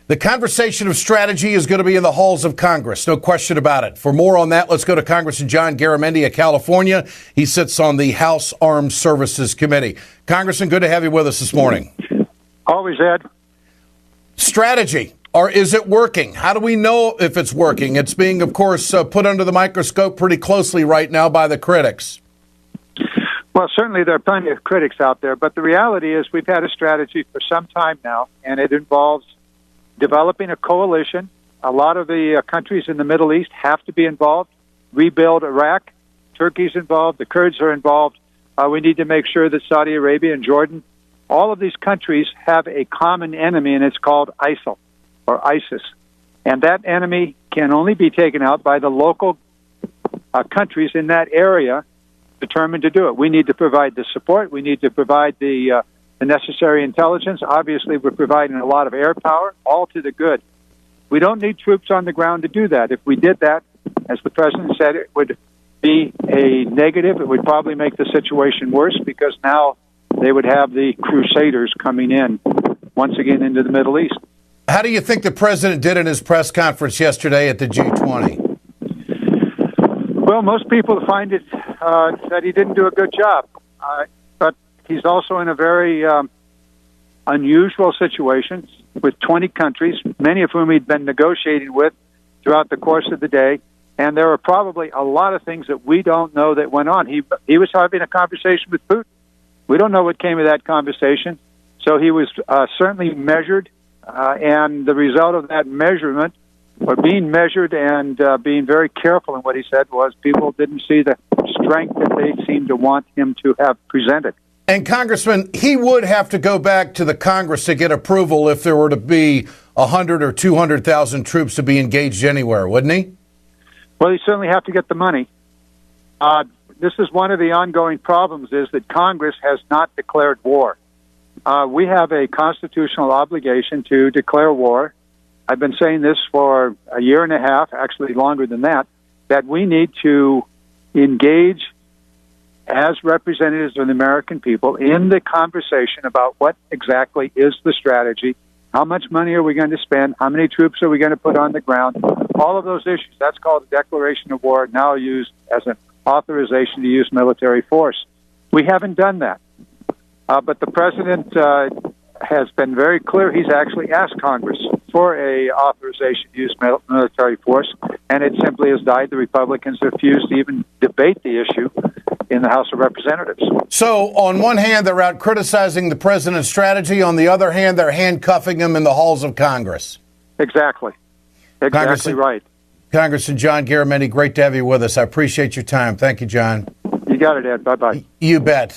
The conversation of strategy is going to be in the halls of Congress, no question about it. For more on that, let's go to Congressman John Garamendi of California. He sits on the House Armed Services Committee. Congressman, good to have you with us this morning. Always, Ed. Strategy, or is it working? How do we know if it's working? It's being, of course, put under the microscope pretty closely right now by the critics. Well, certainly there are plenty of critics out there, but the reality is we've had a strategy for some time now, and it involves developing a coalition. A lot of the countries in the Middle East have to be involved. Rebuild Iraq. Turkey's involved. The Kurds are involved. We need to make sure that Saudi Arabia and Jordan, all of these countries have a common enemy, and it's called ISIL or ISIS. And that enemy can only be taken out by the local countries in that area determined to do it. We need to provide the support. We need to provide the necessary intelligence. Obviously, we're providing a lot of air power, all to the good. We don't need troops on the ground to do that. If we did that, as the president said, it would be a negative. It would probably make the situation worse because now they would have the crusaders coming in once again into the Middle East. How do you think the president did in his press conference yesterday at the G20? Well, most people find it that he didn't do a good job. But he's also in a very unusual situation with 20 countries, many of whom he'd been negotiating with throughout the course of the day. And there are probably a lot of things that we don't know that went on. He was having a conversation with Putin. We don't know what came of that conversation. So he was certainly measured. And the result of that measurement, or being measured and being very careful in what he said, was people didn't see the strength that they seemed to want him to have presented. And, Congressman, he would have to go back to the Congress to get approval if there were to be 100 or 200,000 troops to be engaged anywhere, wouldn't he? Well, he certainly have to get the money. This is one of the ongoing problems, is that Congress has not declared war. We have a constitutional obligation to declare war. I've been saying this for a year and a half, actually longer than that we need to engage as representatives of the American people in the conversation about what exactly is the strategy, how much money are we going to spend, how many troops are we going to put on the ground, all of those issues. That's called a declaration of war, now used as an authorization to use military force. We haven't done that. But the president has been very clear. He's actually asked Congress for a authorization to use military force, and it simply has died. The Republicans refused to even debate the issue in the House of Representatives. So on one hand, they're out criticizing the president's strategy. On the other hand, they're handcuffing him in the halls of Congress. Exactly right. Congressman John Garamendi, great to have you with us. I appreciate your time. Thank you, John. You got it, Ed. Bye-bye. You bet.